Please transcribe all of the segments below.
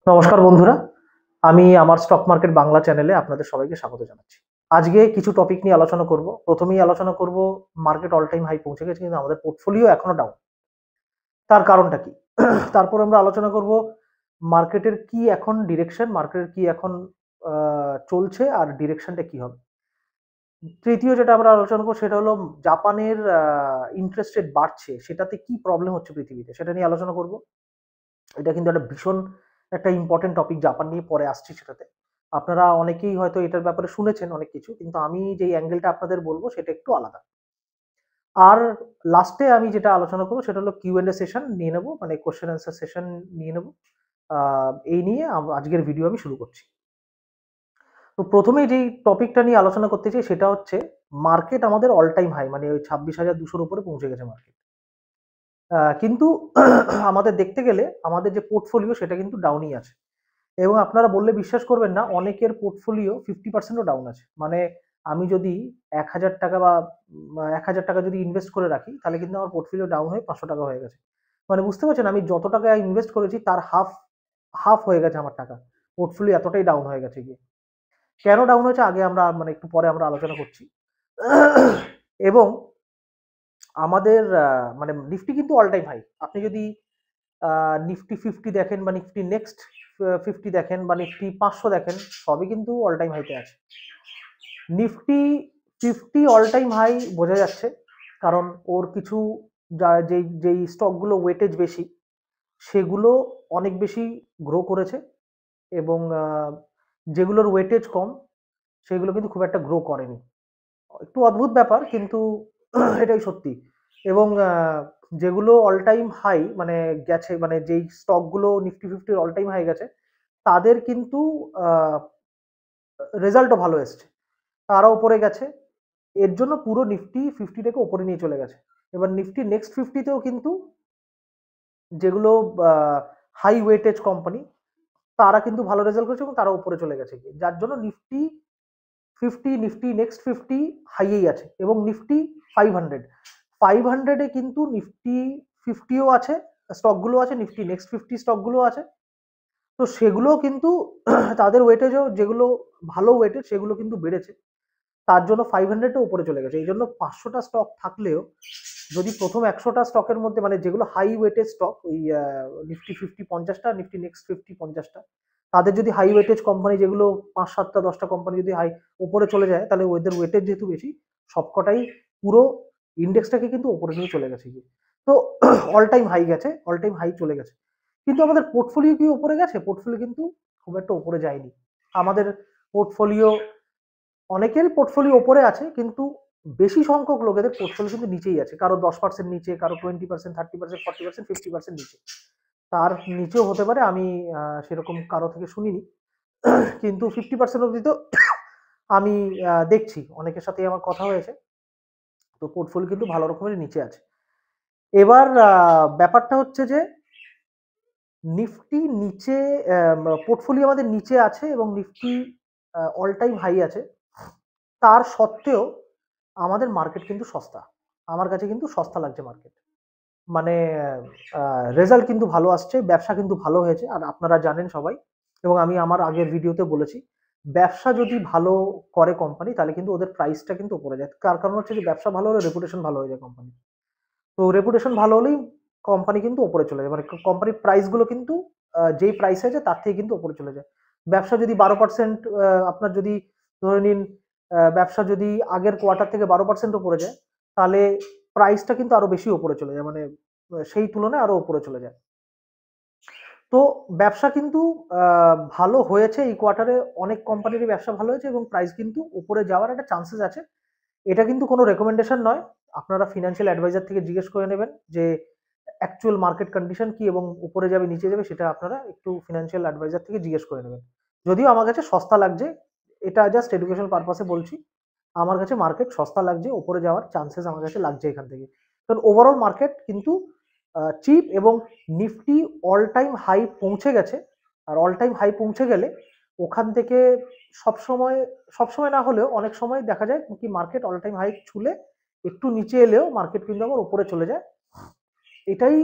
নমস্কার বন্ধুরা, আমি আমার স্টক মার্কেট বাংলা চ্যানেলে আপনাদের সবাইকে স্বাগত জানাচ্ছি। আজকে কিছু টপিক নিয়ে আলোচনা করব। প্রথমেই আলোচনা করব মার্কেট অল টাইম হাই পৌঁছে গেছে কিন্তু আমাদের পোর্টফোলিও এখনো ডাউন। তার কারণটা কি? তারপর আমরা আলোচনা করব মার্কেটের কি এখন ডিরেকশন, মার্কেটের কি এখন আ চলছে আর ডিরেকশনটা কি হবে? তৃতীয় যেটা আমরা আলোচনা করব সেটা হলো জাপানের ইন্টারেস্ট রেট বাড়ছে, সেটাতে কি প্রবলেম হচ্ছে পৃথিবীতে সেটা নিয়ে আলোচনা করব। এটা কিন্তু একটা ভীষণ একটা ইম্পর্টেন্ট টপিক, জাপান নিয়ে পরে আসছি সেটাতে। আপনারা অনেকেই হয়তো এটার ব্যাপারে শুনেছেন অনেক কিছু। কিন্তু আমি যেই অ্যাঙ্গেলটা আপনাদের বলব সেটা একটু আলাদা। আর লাস্টে আমি যেটা আলোচনা করব সেটা হলো Q&A সেশন নিয়ে নেব। মানে কোয়েশ্চেন অ্যান্সার সেশন নিয়ে নেব। আ এই নিয়ে আজকের ভিডিও আমি শুরু করছি। তো ১ম এই যেই টপিকটা নিয়ে আলোচনা করতে চাই সেটা হচ্ছে মার্কেট আমাদের অল টাইম হাই মানে ওই ২৬,২০০ র উপরে পৌঁছে গেছে মার্কেট। কিন্তু আমাদের দেখতে গেলে আমাদের যে পোর্টফোলিও সেটা কিন্তু ডাউনই আছে। এবং আপনারা বললে বিশ্বাস করবেন না, অনেকের পোর্টফোলিও 50% ও ডাউন আছে। মানে আমি যদি ৳১,০০০ বা ৳১,০০০ যদি ইনভেস্ট করে রাখি, তাহলে কিন্তু আমার পোর্টফোলিও ডাউন হয়ে ৳৫০০ হয়ে গেছে। মানে বুঝতে পারছেন আমি যত টাকা ইনভেস্ট করেছি তার হাফ হয়ে গেছে আমার টাকা। পোর্টফোলিও এতটাই ডাউন হয়ে গেছে গিয়ে। কেন ডাউন হয়েছে আগে আমরা মানে একটু পরে আমরা আলোচনা করছি। এবং আমাদের মানে নিফটি কিন্তু অল টাইম হাই। আপনি যদি নিফটি 50 দেখেন বা নিফটি নেক্সট 50 দেখেন বা নিফটি 500 দেখেন, সবই কিন্তু অল টাইম হাইতে আছে। নিফটি 50 অল টাইম হাই বোঝা যাচ্ছে, কারণ ওর কিছু যেই স্টকগুলো ওয়েটেজ বেশি সেগুলো অনেক বেশি গ্রো করেছে এবং যেগুলোর ওয়েটেজ কম সেগুলো কিন্তু খুব একটা গ্রো করেনি। একটু অদ্ভুত ব্যাপার কিন্তু এটাই সত্যি। এবং যেগুলো অল টাইম হাই মানে গেছে, মানে যেই স্টকগুলো নিফটি 50 অল টাইম হাই গেছে তাদের কিন্তু রেজাল্টও ভালো এসছে, তারা উপরে গেছে। এর জন্য পুরো নিফটি 50টাকে উপরে নিয়ে চলে গেছে। এবার নিফটি নেক্সট 50তেও কিন্তু যেগুলো হাই ওয়েটেজ কোম্পানি তারা কিন্তু ভালো রেজাল্ট করেছে এবং তারা উপরে চলে গেছে গিয়ে, যার জন্য নিফটি 50, নিফটি নেক্সট 50 হাইয়েই আছে এবং নিফটি 500, 500 এ কিন্তু নিফটি 50ও আছে, স্টকগুলো আছে, নিফটি নেক্সট 50 স্টকগুলো আছে। তো সেগুলোও কিন্তু তাদের ওয়েটেজও যেগুলো ভালো ওয়েটেজ সেগুলো কিন্তু বেড়েছে। তার জন্য 500টা উপরে চলে গেছে। এই জন্য 500টা স্টক থাকলেও যদি প্রথম 100টা স্টকের মধ্যে মানে যেগুলো হাই ওয়েটেজ স্টক, ওই নিফটি 50 50টা, নিফটি নেক্সট 50 50টা, তাদের যদি হাই ওয়েটেজ কোম্পানি যেগুলো 5 7টা 10টা কোম্পানি যদি হাই উপরে চলে যায়, তাহলে ওদের ওয়েটেজ যেহেতু বেশি, সবকটাই পুরো ইন্ডেক্সটাকে কিন্তু উপরে নিয়ে চলে গেছে গিয়ে। তো অল টাইম হাই গেছে, অল টাইম হাই চলে গেছে। কিন্তু আমাদের পোর্টফোলিও কি উপরে গেছে? পোর্টফোলিও কিন্তু খুব একটা উপরে যায়নি। আমাদের পোর্টফোলিও, অনেকেরই পোর্টফোলিও ওপরে আছে কিন্তু বেশি সংখ্যক লোকেদের পোর্টফোলিও কিন্তু নিচেই আছে। কারো 10% নিচে, কারো 20%, 30%, 40%, 50% নিচে। তার নিচেও হতে পারে, আমি সেরকম কারো থেকে শুনিনি। কিন্তু 50% অব্দি তো আমি দেখছি। অনেকের সাথেই আমার কথা হয়েছে। তো পোর্টফোলিও কিন্তু ভালো রকমের নিচে আছে। এবার ব্যাপারটা হচ্ছে যে নিফটি নিচে, পোর্টফোলিও আমাদের নিচে আছে এবং নিফটি অল টাইম হাই আছে। তার সত্ত্বেও আমাদের মার্কেট কিন্তু সস্তা। আমার কাছে কিন্তু সস্তা লাগছে মার্কেট। মানে রেজাল্ট কিন্তু ভালো আসছে, ব্যবসা কিন্তু ভালো হয়েছে। আর আপনারা জানেন সবাই, এবং আমি আমার আগের ভিডিওতে বলেছি, ব্যবসা যদি ভালো করে কোম্পানি তাহলে কিন্তু ওদের প্রাইসটা কিন্তু উপরে যায়। তার কারণ হচ্ছে যে ব্যবসা ভালো হলে রেপুটেশন ভালো হয়ে যায় কোম্পানি। তো রেপুটেশন ভালো হলেই কোম্পানি কিন্তু উপরে চলে যায়। মানে কোম্পানির প্রাইস গুলো কিন্তু যেই প্রাইস আছে তার থেকে কিন্তু উপরে চলে যায়। ব্যবসা যদি 12% আপনার যদি ধরে নিন, ব্যবসা যদি আগের কোয়ার্টার থেকে 12% উপরে যায়, তাহলে প্রাইসটা কিন্তু আরো বেশি উপরে চলে যায়। মানে সেই তুলনায় আরো উপরে চলে যায়। তো ব্যবসা কিন্তু ভালো হয়েছে এই কোয়ার্টারে, অনেক কোম্পানিরই ব্যবসা ভালো হয়েছে এবং প্রাইস কিন্তু উপরে যাওয়ার একটা চান্সেস আছে। এটা কিন্তু কোনো রেকমেন্ডেশন নয়। আপনারা ফিন্যান্সিয়াল অ্যাডভাইজার থেকে জিজ্ঞেস করে নেবেন যে অ্যাকচুয়াল মার্কেট কন্ডিশন কি এবং উপরে যাবে নিচে যাবে, সেটা আপনারা একটু ফিন্যান্সিয়াল অ্যাডভাইজার থেকে জিজ্ঞেস করে নেবেন। যদিও আমার কাছে সস্তা লাগছে, এটা জাস্ট এডুকেশন পারপাসে বলছি। আমার কাছে মার্কেট সস্তা লাগছে, উপরে যাওয়ার চান্সেস আমার কাছে লাগছে এখান থেকে। কারণ ওভারঅল মার্কেট কিন্তু চিপ এবং নিফটি অল টাইম হাই পৌঁছে গেছে। আর অল টাইম হাই পৌঁছে গেলে ওখান থেকে সবসময় সবসময় না হলেও অনেক সময় দেখা যায় কি মার্কেট অল টাইম হাই ছুলে একটু নিচে এলেও মার্কেট কিন্তু আবার উপরে চলে যায়। এটাই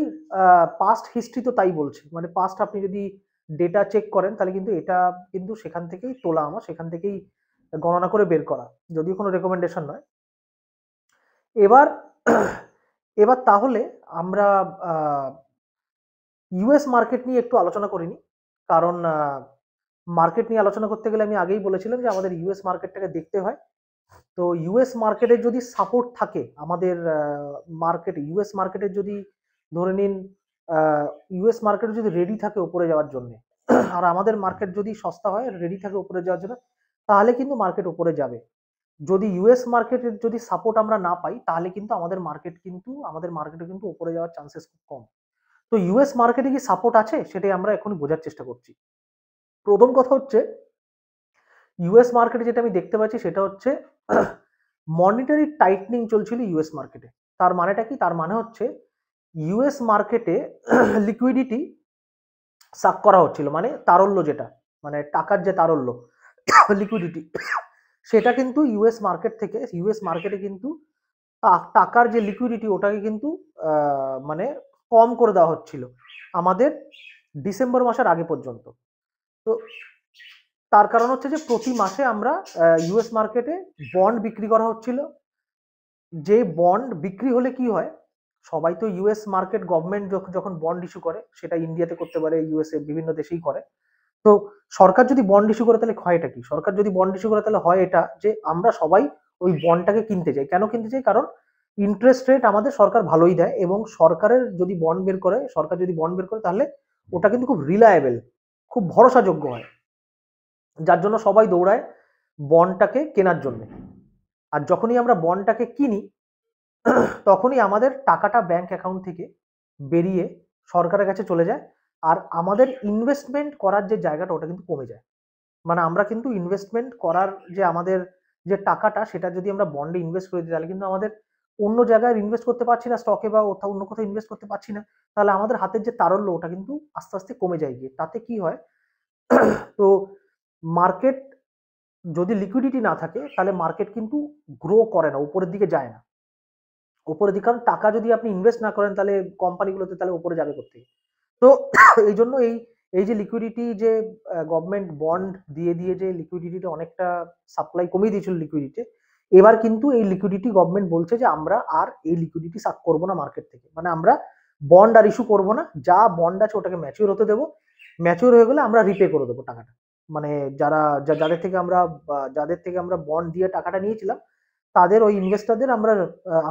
পাস্ট হিস্ট্রি তো তাই বলছে। মানে পাস্ট আপনি যদি ডেটা চেক করেন তাহলে কিন্তু এটা কিন্তু সেখান থেকেই তোলা, আমার সেখান থেকেই গণনা করে বের করা, যদিও কোনো রেকমেন্ডেশন নয়। এবার এবার তাহলে আমরা ইউএস মার্কেট নিয়ে একটু আলোচনা করিনি, কারণ মার্কেট নিয়ে আলোচনা করতে গেলে আমি আগেই বলেছিলাম যে আমাদের ইউএস মার্কেটটাকে দেখতে হয়। তো ইউএস মার্কেটের যদি সাপোর্ট থাকে আমাদের মার্কেটে, ইউএস মার্কেটের যদি ধরে নিন ইউএস মার্কেট যদি রেডি থাকে উপরে যাওয়ার জন্য, আর আমাদের মার্কেট যদি সস্তা হয় রেডি থাকে উপরে যাওয়ার জন্য, তাহলে কিন্তু মার্কেট উপরে যাবে। যদি ইউএস মার্কেটের যদি সাপোর্ট আমরা না পাই তাহলে কিন্তু আমাদের মার্কেটে কিন্তু উপরে যাওয়ার চান্সেস খুব কম। তো ইউএস মার্কেটে কি সাপোর্ট আছে সেটাই আমরা এখন বোঝার চেষ্টা করছি। প্রথম কথা হচ্ছে ইউএস মার্কেটে যেটা আমি দেখতে পাচ্ছি সেটা হচ্ছে মনিটারি টাইটনিং চলছিল ইউএস মার্কেটে। তার মানেটা কি? তার মানে হচ্ছে ইউএস মার্কেটে লিকুইডিটি সাক করা হচ্ছিল, মানে তারল্য যেটা, মানে টাকার যে তারল্য লিকুইডিটি, সেটা কিন্তু ইউএস মার্কেটে কিন্তু টাকার যে লিকুইডিটি ওটাকে কিন্তু মানে কম করে দেওয়া হচ্ছিল আমাদের ডিসেম্বর মাসের আগে পর্যন্ত। তো তার কারণ হচ্ছে যে প্রতি মাসে আমরা ইউএস মার্কেটে বন্ড বিক্রি করা হচ্ছিল। যে বন্ড বিক্রি হলে কি হয়, সবাই তো ইউএস মার্কেট গভর্নমেন্ট যখন বন্ড ইস্যু করে, সেটা ইন্ডিয়াতে করতে পারে, ইউএসএ বিভিন্ন দেশেই করে। তো সরকার যদি বন্ড ইস্যু করে তাহলে হয়টা কি? সরকার যদি বন্ড ইস্যু করে তাহলে হয় এটা যে আমরা সবাই ওই বন্ডটাকে কিনতে চাই। কেন কিনতে চাই? কারণ ইন্টারেস্ট রেট আমাদের সরকার ভালোই দেয়, এবং সরকার যদি বন্ড বের করে তাহলে ওটা কিন্তু খুব রিলায়েবল, খুব ভরসাযোগ্য হয়, যার জন্য সবাই দৌড়ায় বন্ডটাকে কেনার জন্য। আর যখনই আমরা বন্ডটাকে কিনি তখনই আমাদের টাকাটা ব্যাংক অ্যাকাউন্ট থেকে বেরিয়ে সরকারের কাছে চলে যায়, আর আমাদের ইনভেস্টমেন্ট করার যে জায়গাটা ওটা কিন্তু কমে যায়। মানে আমরা কিন্তু ইনভেস্টমেন্ট করার যে আমাদের যে টাকাটা, সেটা যদি আমরা বন্ডে ইনভেস্ট করে দিই তাহলে কিন্তু আমাদের অন্য জায়গায় ইনভেস্ট করতে পারছি না, স্টকে বা অন্য কোথাও ইনভেস্ট করতে পারছি না। তাহলে আমাদের হাতের যে তারল্য ওটা কিন্তু আস্তে আস্তে কমে যায় গিয়ে। তাতে কি হয়, তো মার্কেট যদি লিকুইডিটি না থাকে তাহলে মার্কেট কিন্তু গ্রো করে না, উপরের দিকে যায় না। উপরের দিকে, কারণ টাকা যদি আপনি ইনভেস্ট না করেন তাহলে কোম্পানিগুলোতে তাহলে উপরে যাবে কোত্থেকে? তো এই জন্য এই যে লিকুইডিটি, যে গভর্নমেন্ট বন্ড দিয়ে দিয়ে যে লিকুইডিটিটা অনেকটা সাপ্লাই কমিয়ে দিয়েছিল লিকুইডিটি, এবার কিন্তু এই লিকুইডিটি গভর্নমেন্ট বলছে যে আমরা আর এই লিকুইডিটি সাক করবো না মার্কেট থেকে, মানে আমরা বন্ড আর ইস্যু করবো না, যা বন্ড আছে ওটাকে ম্যাচিওর হতে দেবো, ম্যাচিওর হয়ে গেলে আমরা রিপে করে দেবো টাকাটা। মানে যাদের থেকে আমরা বন্ড দিয়ে টাকাটা নিয়েছিলাম তাদের, ওই ইনভেস্টরদের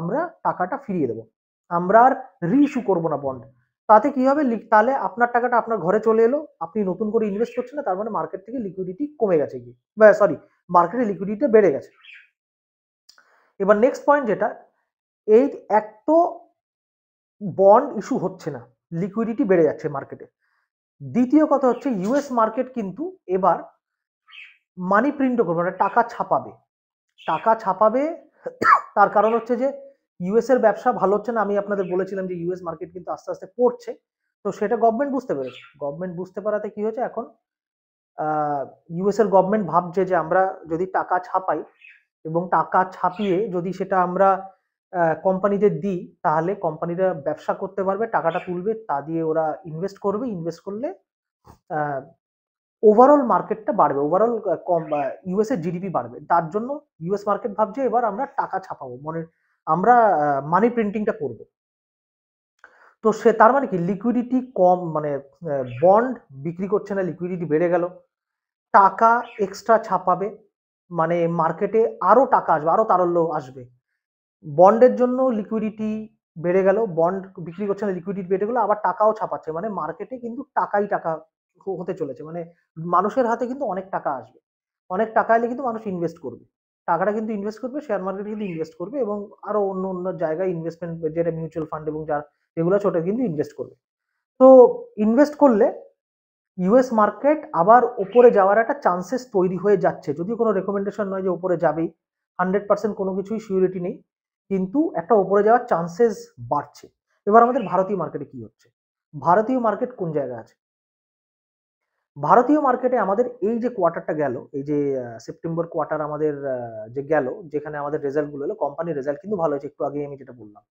আমরা টাকাটা ফিরিয়ে দেবো, আমরা আর রিইস্যু করবো না বন্ড। তাতে কি হবে, তাহলে আপনার টাকাটা আপনার ঘরে চলে এলো, আপনি নতুন করে ইনভেস্ট করছেন না, তার মানে মার্কেট থেকে লিকুইডিটি কমে গেছে গিয়ে, বা সরি, মার্কেটে লিকুইডিটি বেড়ে গেছে। এবার নেক্সট পয়েন্ট যেটা, এই এক তো বন্ড ইস্যু হচ্ছে না, লিকুইডিটি বেড়ে যাচ্ছে মার্কেটে। দ্বিতীয় কথা হচ্ছে ইউএস মার্কেট কিন্তু এবার মানি প্রিন্টও করবে, মানে টাকা ছাপাবে। তার কারণ হচ্ছে যে ইউএস এর ব্যবসা ভালো হচ্ছে না। আমি আপনাদের বলেছিলাম যে ইউএস মার্কেট কিন্তু আস্তে আস্তে পড়ছে, তো সেটা গভর্নমেন্ট বুঝতে পেরেছে। গভর্নমেন্ট বুঝতে পারাতে কি হয়েছে, এখন ইউএস এর গভর্নমেন্ট ভাবছে যে আমরা যদি টাকা ছাপাই এবং টাকা ছাপিয়ে যদি সেটা আমরা কোম্পানিদের দিই, তাহলে কোম্পানিরা ব্যবসা করতে পারবে, টাকাটা তুলবে, তা দিয়ে ওরা ইনভেস্ট করবে, ইনভেস্ট করলে ওভারঅল মার্কেটটা বাড়বে, ওভারঅল ইউএস এর জিডিপি বাড়বে। তার জন্য ইউএস মার্কেট ভাবছে এবার আমরা টাকা ছাপাবো, মানে আমরা মানি প্রিন্টিংটা করব। তো সে তার মানে কি, লিকুইডিটি কম, মানে বন্ড বিক্রি করছে না, লিকুইডিটি বেড়ে গেল, টাকা এক্সট্রা ছাপাবে, মানে মার্কেটে আরো টাকা আসবে, আরো তারল্য আসবে। বন্ডের জন্য লিকুইডিটি বেড়ে গেল, বন্ড বিক্রি করছে না, লিকুইডিটি বেড়ে গেল, আবার টাকাও ছাপাচ্ছে, মানে মার্কেটে কিন্তু টাকাই টাকা হতে চলেছে, মানে মানুষের হাতে কিন্তু অনেক টাকা আসবে, অনেক টাকা এলে কিন্তু মানুষ ইনভেস্ট করবে, টাকাটা কিন্তু ইনভেস্ট করবে, শেয়ার মার্কেটে কিন্তু ইনভেস্ট করবে, এবং আরো অন্য অন্য জায়গায় ইনভেস্টমেন্ট, যেটা মিউচুয়াল ফান্ড এবং যেগুলো আছে ওটা কিন্তু ইনভেস্ট করবে। তো ইনভেস্ট করলে ইউএস মার্কেট আবার ওপরে যাওয়ার একটা চান্সেস তৈরি হয়ে যাচ্ছে, যদিও কোনো রেকমেন্ডেশন নয় যে ওপরে যাবেই, 100% কোনো কিছুই সিউরিটি নেই, কিন্তু একটা ওপরে যাওয়ার চান্সেস বাড়ছে। এবার আমাদের ভারতীয় মার্কেটে কি হচ্ছে, ভারতীয় মার্কেট কোন জায়গায় আছে? ভারতীয় মার্কেটে আমাদের এই যে কোয়ার্টারটা গেল, এই যে সেপ্টেম্বর কোয়ার্টার আমাদের যে গেল, যেখানে আমাদের রেজাল্ট গুলো এলো, কোম্পানির রেজাল্ট কিন্তু ভালো হয়েছে, একটু আগে আমি যেটা বললাম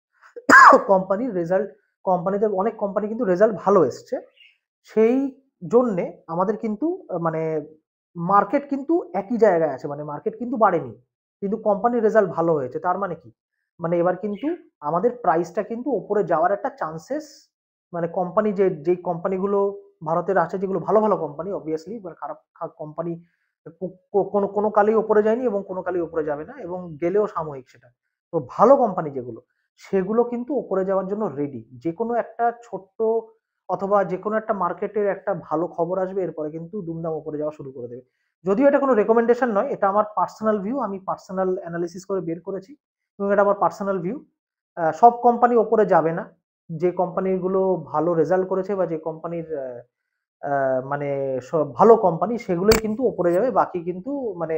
কোম্পানির রেজাল্ট, কোম্পানিদের অনেক কোম্পানি কিন্তু রেজাল্ট ভালো এসছে। সেই জন্যে আমাদের কিন্তু মানে মার্কেট কিন্তু একই জায়গায় আছে, মানে মার্কেট কিন্তু বাড়েনি, কিন্তু কোম্পানির রেজাল্ট ভালো হয়েছে। তার মানে কি, মানে এবার কিন্তু আমাদের প্রাইসটা কিন্তু ওপরে যাওয়ার একটা চান্সেস, মানে কোম্পানি যেই কোম্পানিগুলো ভারতের আছে, যেগুলো ভালো ভালো কোম্পানি, অবভিয়াসলি খারাপ কোম্পানি কোনো কোনো কালেই ওপরে যায়নি এবং কোনো কালেই ওপরে যাবে না, এবং গেলেও সাময়িক সেটা। তো ভালো কোম্পানি যেগুলো, সেগুলো কিন্তু ওপরে যাওয়ার জন্য রেডি। যে কোনো একটা ছোট্ট অথবা যে কোনো একটা মার্কেটের একটা ভালো খবর আসবে, এরপরে কিন্তু দুমদাম ওপরে যাওয়া শুরু করে দেবে। যদিও এটা কোনো রেকমেন্ডেশন নয়, এটা আমার পার্সোনাল ভিউ, আমি পার্সোনাল অ্যানালিসিস করে বের করেছি এবং এটা আমার পার্সোনাল ভিউ। সব কোম্পানি ওপরে যাবে না। যে কোম্পানিগুলো ভালো রেজাল্ট করেছে বা যে কোম্পানির মানে সব ভালো কোম্পানি, সেগুলোই কিন্তু ওপরে যাবে। বাকি কিন্তু মানে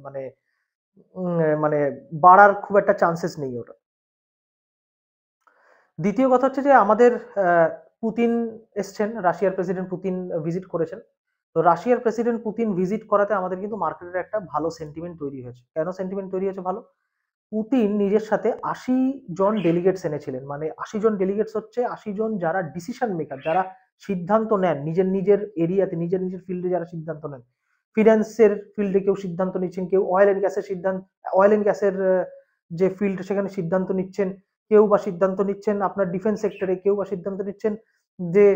মানে মানে বাড়ার খুব একটা চান্সেস নেই ওটা। দ্বিতীয় কথা হচ্ছে যে আমাদের পুতিন এসছেন, রাশিয়ার প্রেসিডেন্ট পুতিন ভিজিট করেছেন। তো রাশিয়ার প্রেসিডেন্ট পুতিন ভিজিট করাতে আমাদের কিন্তু মার্কেটের একটা ভালো সেন্টিমেন্ট তৈরি হয়েছে। কেন সেন্টিমেন্ট তৈরি হয়েছে ভালো? পুতিন নিজের সাথে ৮০ জন ডেলিগেটস এনেছিলেন। মানে ৮০ জন ডেলিগেটস হচ্ছে ৮০ জন যারা ডিসিশন মেকার, যারা সিদ্ধান্ত নেন নিজের নিজের এরিয়াতে, নিজের নিজের ফিল্ডে যারা সিদ্ধান্ত নেন। ফিন্যান্সের ফিল্ডে কেউ সিদ্ধান্ত নিচ্ছেন, কেউ অয়েল অ্যান্ড গ্যাসের যে ফিল্ড সেখানে সিদ্ধান্ত নিচ্ছেন, কেউ বা সিদ্ধান্ত নিচ্ছেন আপনার ডিফেন্স সেক্টরে, কেউ বা সিদ্ধান্ত নিচ্ছেন যে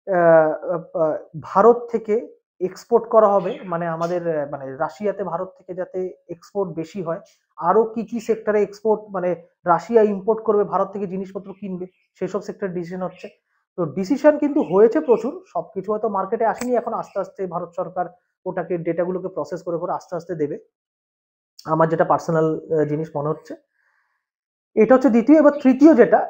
আহ, আহ, ভারত থেকে এক্সপোর্ট করা হবে, মানে আমাদের মানে রাশিয়াতে ভারত থেকে যাতে এক্সপোর্ট বেশি হয়। আরো কি কি সেক্টরে এক্সপোর্ট, মানে রাশিয়া ইম্পোর্ট করবে, ভারত থেকে জিনিসপত্র কিনবে, সেসব সেক্টর ডিসিশন হচ্ছে। তো ডিসিশন কিন্তু হয়েছে প্রচুর, সবকিছু হয়তো মার্কেটে আসেনি এখন, আস্তে আস্তে ভারত সরকার ওটাকে ডেটাগুলোকে প্রসেস করে করে আস্তে আস্তে দেবে, আমার যেটা পার্সোনাল জিনিস মনে হচ্ছে। এটা হচ্ছে দ্বিতীয়। এবার তৃতীয় যেটা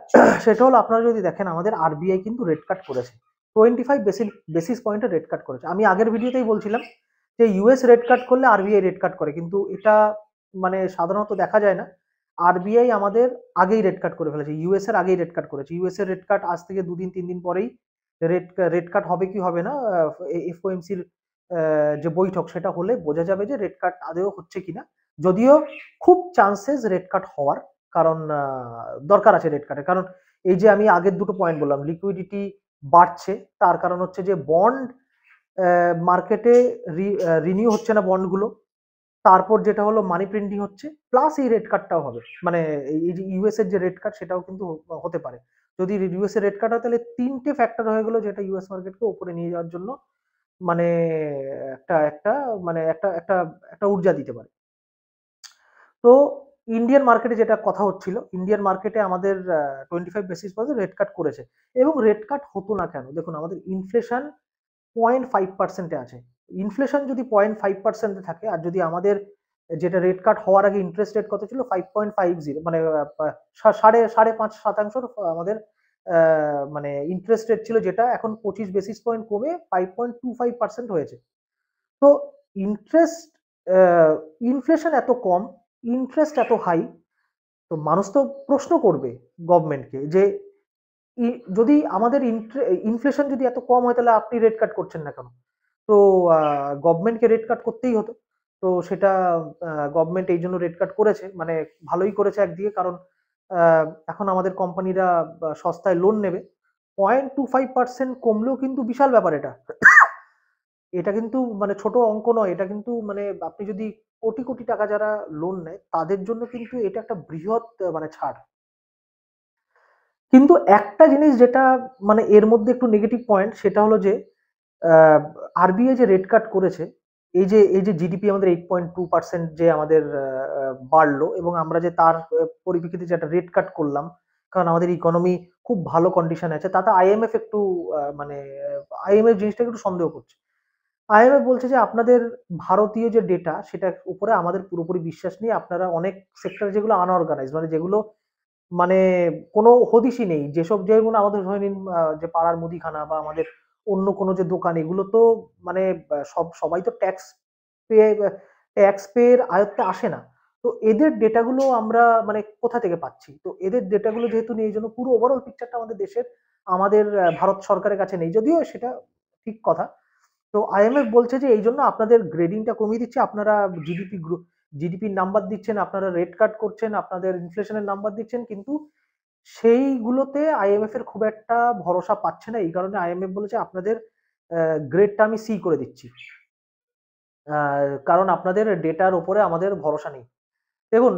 সেটা হলো, আপনারা যদি দেখেন আমাদের আরবিআই কিন্তু রেট কাট করেছে, 25 বেসিস পয়েন্টের রেট কাট করেছে। আমি আগের ভিডিওতেই বলছিলাম যে ইউএস রেট কাট করলে আরবিআই রেট কাট করে, কিন্তু এটা মানে সাধারণত দেখা যায় না। আরবিআই আমাদের আগেই রেট কাট করে ফেলেছে, ইউএস এর আগেই রেট কাট করেছে। ইউএস এর রেট কাট আজ থেকে 2 দিন 3 দিন পরেই রেট কাট হবে কি হবে না, এফওএমসির যে বৈঠক সেটা হলে বোঝা যাবে যে রেট কাট আদেও হচ্ছে কিনা। যদিও খুব চান্সেস রেট কাট হওয়ার, কারণ দরকার আছে রেট কাটের। কারণ এই যে আমি আগের দুটো পয়েন্ট বললাম, লিকুইডিটি বাড়ছে, তার কারণ হচ্ছে যে বন্ড মার্কেটে রিনিউ হচ্ছে না বন্ডগুলো। তারপর যেটা হলো মানি প্রিন্টিং হচ্ছে, প্লাস এই রেট কাটটাও হবে, মানে এই যে ইউএস এর যে রেট কাট সেটাও কিন্তু হতে পারে। যদি ইউএস এর রেট কাট হয় তাহলে তিনটে ফ্যাক্টর হয়ে গেল, যেটা ইউএস মার্কেটকে উপরে নিয়ে যাওয়ার জন্য মানে একটা একটা মানে একটা একটা একটা ঊর্জা দিতে পারে। তো ইন্ডিয়ান মার্কেটে যেটা কথা হচ্ছিল, ইন্ডিয়ান মার্কেটে আমাদের 25 বেসিস পয়েন্ট রেট কাট করেছে। এবং রেট কাট হতো না কেন, দেখুন আমাদের ইনফ্লেশন 0.5%-এ আছে। ইনফ্লেশন যদি 0.5%-এ থাকে, আর যদি আমাদের যেটা রেট কাট হওয়ার আগে ইন্টারেস্ট রেট কত ছিল, 5.50, মানে সাড়ে সাড়ে 5% আমাদের মানে ইন্টারেস্ট রেট ছিল, যেটা এখন 25 বেসিস পয়েন্ট কমে 5.25% হয়েছে। তো ইন্টারেস্ট ইনফ্লেশন এত কম, ইন্টারেস্ট এত হাই, তো মানুষ তো প্রশ্ন করবে গভর্নমেন্টকে যে যদি আমাদের ইনফ্লেশন যদি এত কম হয় তাহলে আপনি রেট কাট করছেন না কেন? তো গভর্নমেন্টকে রেট কাট করতেই হতো। তো সেটা গভর্নমেন্ট এই জন্য রেট কাট করেছে, মানে ভালোই করেছে একদিকে, কারণ এখন আমাদের কোম্পানিরা সস্তায় লোন নেবে। 0.25% কমলেও কিন্তু বিশাল ব্যাপার এটা। এটা কিন্তু মানে ছোট অঙ্ক নয়, এটা কিন্তু মানে আপনি যদি কোটি কোটি টাকা যারা লোন নেয় তাদের জন্য কিন্তু এটা একটা বৃহৎ মানে ছাড়। কিন্তু একটা জিনিস যেটা মানে এর মধ্যে একটু নেগেটিভ পয়েন্ট, সেটা হলো যে আরবিআই যে রেট কাট করেছে, এই যে জিডিপি আমাদের 8.2% যে আমাদের বাড়লো, এবং আমরা যে তার পরিপ্রেক্ষিতে যে একটা রেট কাট করলাম, কারণ আমাদের ইকোনমি খুব ভালো কন্ডিশন আছে, তাতে আইএমএফ একটু মানে আইএমএফ জিনিসটাকে একটু সন্দেহ করছে। আইএমএফ বলছে যে আপনাদের ভারতীয় যে ডেটা সেটার উপরে আমাদের পুরোপুরি বিশ্বাস নেই, আপনারা অনেক সেক্টর যেগুলো আনঅর্গানাইজ, মানে যেগুলো মানে কোনো হদিশই নেই, যেসব যেমন আমাদের ধরে নিন যে পাড়ার মুদিখানা বা আমাদের অন্য কোনো যে দোকান, এগুলো তো মানে সবাই তো পেয়ে ট্যাক্স পেয়ের আয়ত্তে আসে না। তো এদের ডেটাগুলো আমরা মানে কোথা থেকে পাচ্ছি? তো এদের ডেটাগুলো যেহেতু নেই, এই জন্য পুরো ওভারঅল পিকচারটা আমাদের দেশের, আমাদের ভারত সরকারের কাছে নেই, যদিও সেটা ঠিক কথা। তো আইএমএফ বলছে যে এই জন্য আপনাদের গ্রেডিংটা কমিয়ে দিচ্ছে, আপনারা জিডিপির নাম্বার দিচ্ছেন, আপনারা রেট কাট করছেন, আপনাদের ইনফ্লেশনের নাম্বার দিচ্ছেন, কিন্তু সেইগুলোতে আইএমএফ এর খুব একটা ভরসা পাচ্ছে না। এই কারণে আইএমএফ বলেছে আপনাদের গ্রেডটা আমি সি করে দিচ্ছি, কারণ আপনাদের ডেটার উপরে আমাদের ভরসা নেই। দেখুন,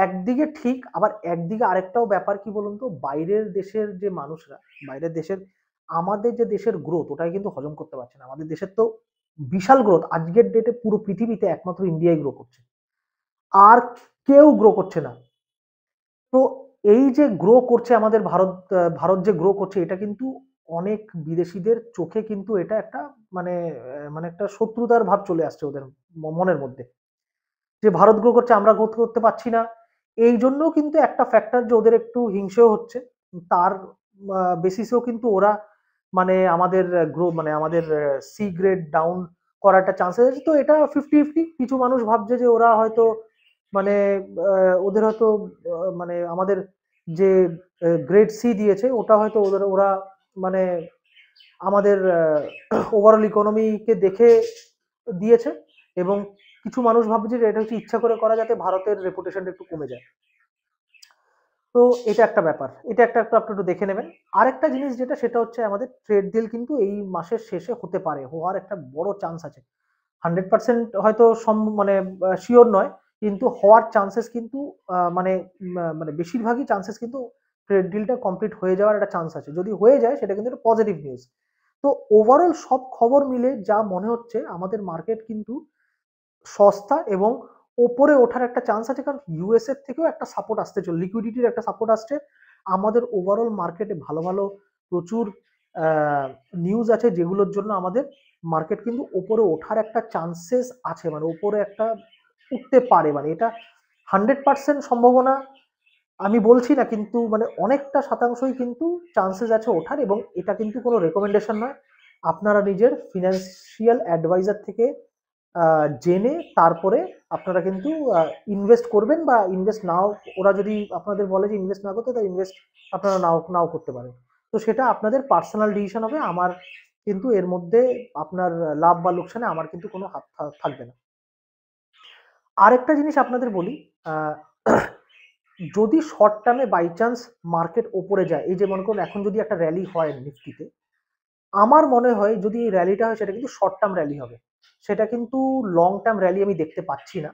একদিকে ঠিক, আবার একদিকে আরেকটাও ব্যাপার কি বলুন তো, বাইরের দেশের যে মানুষরা, বাইরের দেশের আমাদের যে দেশের গ্রোথ ওটাই কিন্তু হজম করতে পারছে না। আমাদের দেশের তো বিশাল গ্রোথ, আজকের ডেটে পুরো পৃথিবীতে একমাত্র ইন্ডিয়াই গ্রো করছে, আর কেউ গ্রো করছে না। তো এই যে গ্রো করছে আমাদের ভারত, ভারত যে গ্রো করছে, এটা কিন্তু অনেক বিদেশিদের চোখে কিন্তু এটা একটা মানে মানে একটা শত্রুতার ভাব চলে আসছে ওদের মনের মধ্যে, যে ভারত গ্রো করছে আমরা গ্রোথ করতে পারছি না। এই জন্যও কিন্তু একটা ফ্যাক্টর যে ওদের একটু হিংসেও হচ্ছে, তার বেসিসেও কিন্তু ওরা মানে আমাদের গ্রো মানে আমাদের সি গ্রেড ডাউন করার একটা চান্সেস আছে। তো এটা 50-50, কিছু মানুষ ভাবছে যে ওরা হয়তো মানে ওদের হয়তো মানে আমাদের যে গ্রেড সি দিয়েছে ওটা হয়তো ওরা মানে আমাদের ওভারঅল ইকোনমিকে দেখে দিয়েছে, এবং কিছু মানুষ ভাবছে যে এটা হচ্ছে ইচ্ছা করে করা যাতে ভারতের রেপুটেশনটা একটু কমে যায়। তো এটা একটা ব্যাপার, এটা একটা একটু আপনি একটু দেখে নেবেন। আরেকটা জিনিস যেটা, সেটা হচ্ছে আমাদের ট্রেড ডিল কিন্তু এই মাসের শেষে হতে পারে, হওয়ার একটা বড় চান্স আছে। 100% হয়তো মানে শিওর নয়, কিন্তু হওয়ার চান্সেস কিন্তু মানে মানে বেশিরভাগই চান্সেস কিন্তু ট্রেড ডিলটা কমপ্লিট হয়ে যাওয়ার একটা চান্স আছে। যদি হয়ে যায় সেটা কিন্তু একটা পজিটিভ নিউজ। তো ওভারঅল সব খবর মিলে যা মনে হচ্ছে আমাদের মার্কেট কিন্তু সস্তা এবং ওপরে ওঠার একটা চান্স আছে, কারণ ইউএস এর থেকেও একটা সাপোর্ট আসতে চলে, লিকুইডিটির একটা সাপোর্ট আসছে। আমাদের ওভারঅল মার্কেটে ভালো ভালো প্রচুর নিউজ আছে, যেগুলোর জন্য আমাদের মার্কেট কিন্তু ওপরে ওঠার একটা চান্সেস আছে, মানে ওপরে একটা উঠতে পারে, মানে এটা 100% সম্ভাবনা আমি বলছি না, কিন্তু মানে অনেকটা শতাংশই কিন্তু চান্সেস আছে ওঠার। এবং এটা কিন্তু কোনো রেকমেন্ডেশন নয়, আপনারা নিজের ফিনান্সিয়াল অ্যাডভাইজার থেকে জেনে তারপরে আপনারা কিন্তু ইনভেস্ট করবেন, বা ইনভেস্ট নাও, ওরা যদি আপনাদের বলে যে ইনভেস্ট না করতে, তাই ইনভেস্ট আপনারা নাও নাও করতে পারেন। তো সেটা আপনাদের পার্সোনাল ডিসিশন হবে, আমার কিন্তু এর মধ্যে আপনার লাভ বা লোকসানে আমার কিন্তু কোনো হাত থাকবে না। আরেকটা জিনিস আপনাদের বলি, যদি শর্ট টার্মে বাই চান্স মার্কেট ওপরে যায়, এই যে মনে করুন এখন যদি একটা র্যালি হয় নিফটিতে, আমার মনে হয় যদি এই র্যালিটা হয় সেটা কিন্তু শর্ট টার্ম র্যালি হবে, সেটা কিন্তু লং টার্ম র্যালি আমি দেখতে পাচ্ছি না।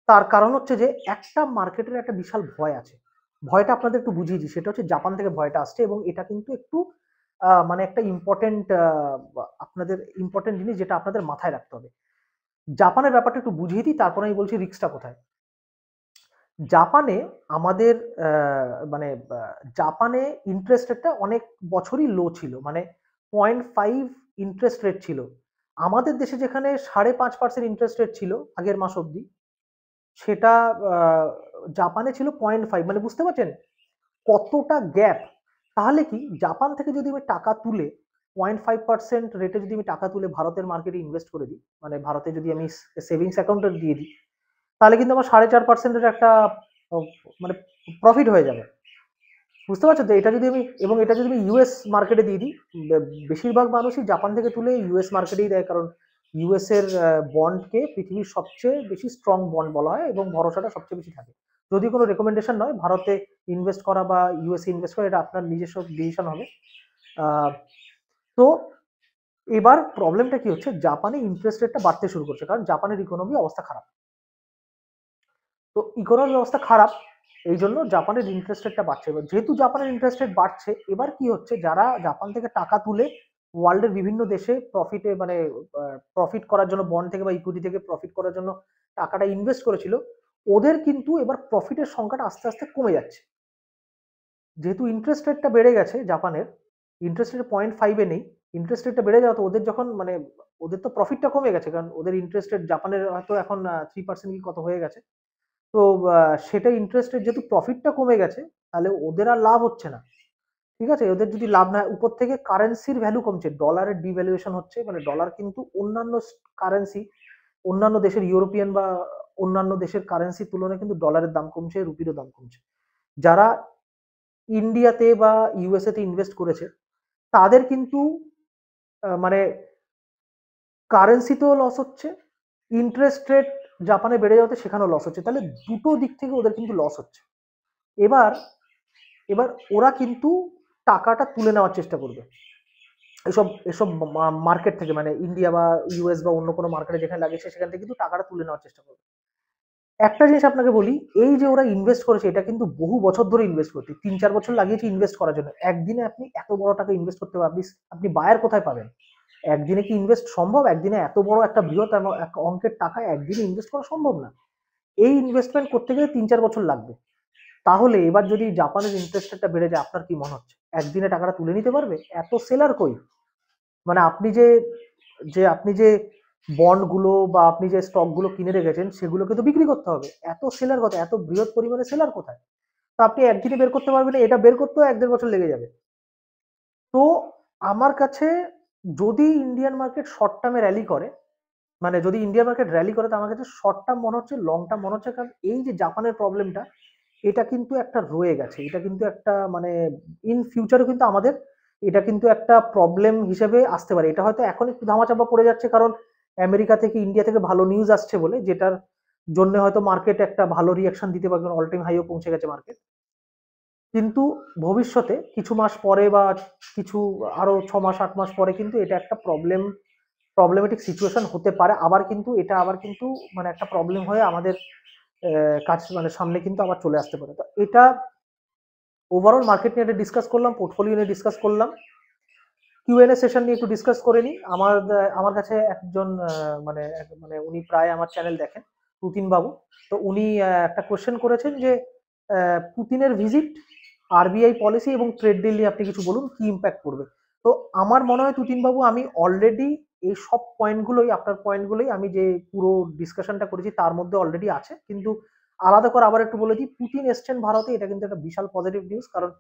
তার কারণ হচ্ছে যে একটা মার্কেটের একটা বিশাল ভয় আছে, ভয়টা আপনাদের একটু বুঝিয়ে দিই। সেটা হচ্ছে জাপান থেকে ভয়টা আসছে, এবং এটা কিন্তু একটু মানে একটা ইম্পর্টেন্ট আপনাদের ইম্পর্টেন্ট জিনিস যেটা আপনাদের মাথায় রাখতে হবে। জাপানের ব্যাপারটা একটু বুঝিয়ে দিই, তারপরে আমি বলছি রিস্কটা কোথায়। জাপানে আমাদের মানে জাপানে ইন্টারেস্ট রেটটা অনেক বছরই লো ছিল, মানে 0.5 ইন্টারেস্ট রেট ছিল। আমাদের দেশে যেখানে 5.5% ইন্টারেস্ট রেট ছিল আগের মাস অবধি, সেটা জাপানে ছিল 0.5, মানে বুঝতে পারছেন কতটা গ্যাপ। তাহলে কি, জাপান থেকে যদি আমি টাকা তুলে 0.5% রেটে যদি আমি টাকা তুলে ভারতের মার্কেটে ইনভেস্ট করে দিই, মানে ভারতে যদি আমি সেভিংস অ্যাকাউন্টে দিয়ে দিই, তাহলে কিন্তু আমার 4.5%-এর একটা মানে প্রফিট হয়ে যাবে। বুঝতে পারছো তো, এটা যদি আমি, এবং এটা যদি আমি ইউএস মার্কেটে দিয়ে দিই, বেশিরভাগ মানুষই জাপান থেকে তুলে ইউএস মার্কেটেই দেয়, কারণ ইউএস এর বন্ডকে পৃথিবীর সবচেয়ে বেশি স্ট্রং বন্ড বলা হয়, এবং ভরসাটা সবচেয়ে বেশি থাকে। যদি কোনো রেকমেন্ডেশন নয় ভারতে ইনভেস্ট করা বা ইউএসএ ইনভেস্ট করা, এটা আপনার নিজস্ব ডিসিশন হবে। তো এবার প্রবলেমটা কি হচ্ছে, জাপানে ইন্টারেস্ট রেটটা বাড়তে শুরু করছে, কারণ জাপানের ইকোনমি অবস্থা খারাপ। তো ইকোনমি অবস্থা খারাপ, এই জন্য জাপানের ইন্টারেস্ট রেটটা বাড়ছে। এবার যেহেতু জাপানের ইন্টারেস্ট রেট বাড়ছে, এবার কি হচ্ছে, যারা জাপান থেকে টাকা তুলে ওয়ার্ল্ডের বিভিন্ন দেশে প্রফিটে মানে প্রফিট করার জন্য, বন্ড থেকে বা ইকুইটি থেকে প্রফিট করার জন্য টাকাটা ইনভেস্ট করেছিল, ওদের কিন্তু এবার প্রফিটের সংখ্যাটা আস্তে আস্তে কমে যাচ্ছে। যেহেতু ইন্টারেস্ট রেটটা বেড়ে গেছে জাপানের, ইন্টারেস্ট রেট 0.5-এ নেই, ইন্টারেস্ট রেটটা বেড়ে যাওয়া, তো ওদের যখন মানে ওদের তো প্রফিটটা কমে গেছে, কারণ ওদের ইন্টারেস্ট রেট জাপানের হয়তো এখন 3% কি কত হয়ে গেছে। তো সেটা ইন্টারেস্ট রেট যেহেতু প্রফিটটা কমে গেছে, তাহলে ওদের আর লাভ হচ্ছে না। ঠিক আছে, ওদের যদি লাভ না হয়, উপর থেকে কারেন্সির ভ্যালু কমছে, ডলারের ডিভ্যালুয়েশন হচ্ছে, মানে ডলার কিন্তু অন্যান্য কারেন্সি, অন্যান্য দেশের ইউরোপিয়ান বা অন্যান্য দেশের কারেন্সির তুলনায় কিন্তু ডলারের দাম কমছে, রুপিরও দাম কমছে। যারা ইন্ডিয়াতে বা ইউএসএ তে ইনভেস্ট করেছে, তাদের কিন্তু মানে কারেন্সিতেও লস হচ্ছে, ইন্টারেস্ট রেট জাপানে বেড়ে যাওয়াতে সেখানেও লস হচ্ছে, তাহলে দুটো দিক থেকে ওদের কিন্তু লস হচ্ছে। এবার এবার ওরা কিন্তু টাকাটা তুলে নেওয়ার চেষ্টা করবে, এসব এসব মার্কেট থেকে, মানে ইন্ডিয়া বা ইউএস বা অন্য কোনো মার্কেটে যেখানে লাগিয়েছে সেখান থেকে কিন্তু টাকাটা তুলে নেওয়ার চেষ্টা করবে। একটা জিনিস আপনাকে বলি, এই যে ওরা ইনভেস্ট করেছে এটা কিন্তু বহু বছর ধরে ইনভেস্ট করছে, 3-4 বছর লাগিয়েছে ইনভেস্ট করার জন্য। একদিনে আপনি এত বড় টাকা ইনভেস্ট করতে পারবেন, আপনি বায়ার কোথায় পাবেন? একদিনে কি ইনভেস্ট সম্ভব? একদিনে এত বড় একটা বৃহৎ অঙ্কের টাকা একদিনে ইনভেস্ট করা সম্ভব না। এই ইনভেস্টমেন্ট করতে গেলে 3-4 বছর লাগবে। তাহলে এবার যদি জাপানের ইন্টারেস্ট রেটটা বেড়ে যায়, আপনার কি মনে হচ্ছে একদিনে টাকাটা তুলে নিতে পারবে? এত সেলার কই? মানে আপনি যে বন্ড গুলো বা আপনি যে স্টক গুলো কিনে রেখেছেন সেগুলোকে তো বিক্রি করতে হবে। এত সেলার কোথায়? এত বৃহৎ পরিমাণে সেলার কোথায়? তো আপনি একদিনে বের করতে পারবেন না, এটা বের করতেও 1-1.5 বছর লেগে যাবে। তো আমার কাছে, যদি ইন্ডিয়ান মার্কেট শর্ট টার্মে র্যালি করে, মানে যদি ইন্ডিয়ান মার্কেট র্যালি করে, তো আমার কাছে শর্ট টার্ম মনে হচ্ছে, লং টার্ম মনে হচ্ছে। কারণ এই যে জাপানের প্রবলেমটা, এটা কিন্তু একটা রয়ে গেছে, এটা কিন্তু একটা মানে ইন ফিউচারে কিন্তু আমাদের এটা কিন্তু একটা প্রবলেম হিসেবে আসতে পারে। এটা হয়তো এখন একটু ধামাচাপা পড়ে যাচ্ছে কারণ আমেরিকা থেকে ইন্ডিয়া থেকে ভালো নিউজ আসছে বলে, যেটার জন্য হয়তো মার্কেট একটা ভালো রিয়াকশন দিতে পারবে, অল টাইম হাইও পৌঁছে গেছে মার্কেট। কিন্তু ভবিষ্যতে কিছু মাস পরে বা কিছু আরো 6 মাস 8 মাস পরে কিন্তু এটা একটা প্রবলেমেটিক সিচুয়েশন হতে পারে। আবার কিন্তু এটা আবার কিন্তু মানে একটা প্রবলেম হয়ে আমাদের কাজ মানে সামনে কিন্তু আবার চলে আসতে পারে। তো এটা ওভারঅল মার্কেট নিয়ে একটা ডিসকাস করলাম, পোর্টফোলিও নিয়ে ডিসকাস করলাম, কিউএনএ সেশন নিয়ে একটু ডিসকাস করে নিই। আমার কাছে একজন মানে উনি প্রায় আমার চ্যানেল দেখেন, পুতিন বাবু। তো উনি একটা কোয়েশ্চেন করেছেন যে পুতিনের ভিজিট, আরবিআই পলিসি এবং ট্রেড ডিল নিয়ে আপনি কিছু বলুন, কি ইম্প্যাক্ট পড়বে। তো আমার মনে হয় তুতিন বাবু, আমি অলরেডি এই সব পয়েন্টগুলোই, আপনার পয়েন্টগুলোই আমি যে পুরো ডিসকাশনটা করেছি তার মধ্যে অলরেডি আছে। কিন্তু আলাদা করে আবার একটু বলে দিই, পুতিন এসছেন ভারতে, এটা কিন্তু একটা বিশাল পজিটিভ নিউজ। কারণ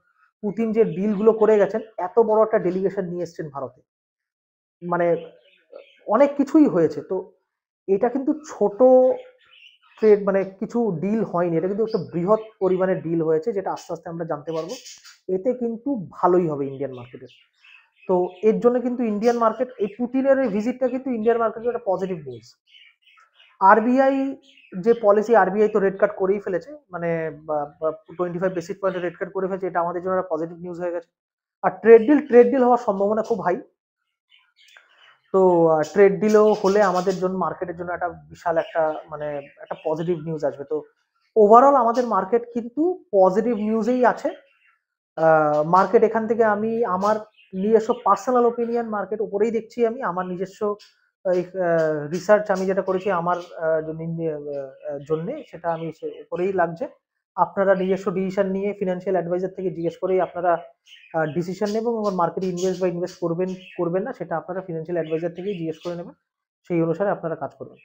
পুতিন যে ডিলগুলো করে গেছেন, এত বড় একটা ডেলিগেশন নিয়ে এসছেন ভারতে, মানে অনেক কিছুই হয়েছে। তো এটা কিন্তু ছোট ট্রেড মানে কিছু ডিল হয়নি, এটা কিন্তু একটা বৃহৎ পরিমাণের ডিল হয়েছে, যেটা আস্তে আস্তে আমরা জানতে পারবো। এতে কিন্তু ভালোই হবে ইন্ডিয়ান মার্কেটের। তো এর জন্য কিন্তু ইন্ডিয়ান মার্কেট, এই পুতিনের এই ভিজিটটা কিন্তু ইন্ডিয়ান মার্কেটের একটা পজিটিভ নিউজ। আরবিআই যে পলিসি, আরবিআই তো রেড কাট করেই ফেলেছে, মানে 25 বেসিস পয়েন্টের রেড কাট করে ফেলেছে, এটা আমাদের জন্য একটা পজিটিভ নিউজ হয়ে গেছে। আর ট্রেড ডিল হওয়ার সম্ভাবনা খুব হাই। তো ট্রেড ডিলও হলে আমাদের জন্য, মার্কেটের জন্য একটা বিশাল একটা মানে একটা পজিটিভ নিউজ আসবে। তো ওভারঅল আমাদের মার্কেট কিন্তু পজিটিভ নিউজেই আছে। মার্কেট এখান থেকে, আমি আমার নিজস্ব পার্সোনাল ওপিনিয়ন, মার্কেট উপরেই দেখছি। আমি আমার নিজস্ব রিসার্চ আমি যেটা করেছি আমার জন্যে, সেটা আমি উপরেই লাগছে। আপনারা নিজস্ব ডিসিশন নিয়ে ফিনান্সিয়াল অ্যাডভাইজার থেকে জিজ্ঞেস করেই আপনারা ডিসিশন নেবেন, এবং মার্কেটে ইনভেস্ট বা ইনভেস্ট করবেন করবেন না সেটা আপনারা ফিনান্সিয়াল অ্যাডভাইজার থেকেই জিজ্ঞেস করে নেবেন, সেই অনুসারে আপনারা কাজ করবেন।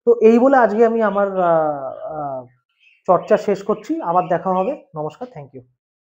তো এই বলে আজকে আমি আমার চর্চা শেষ করছি। আবার দেখা হবে। নমস্কার, থ্যাংক ইউ।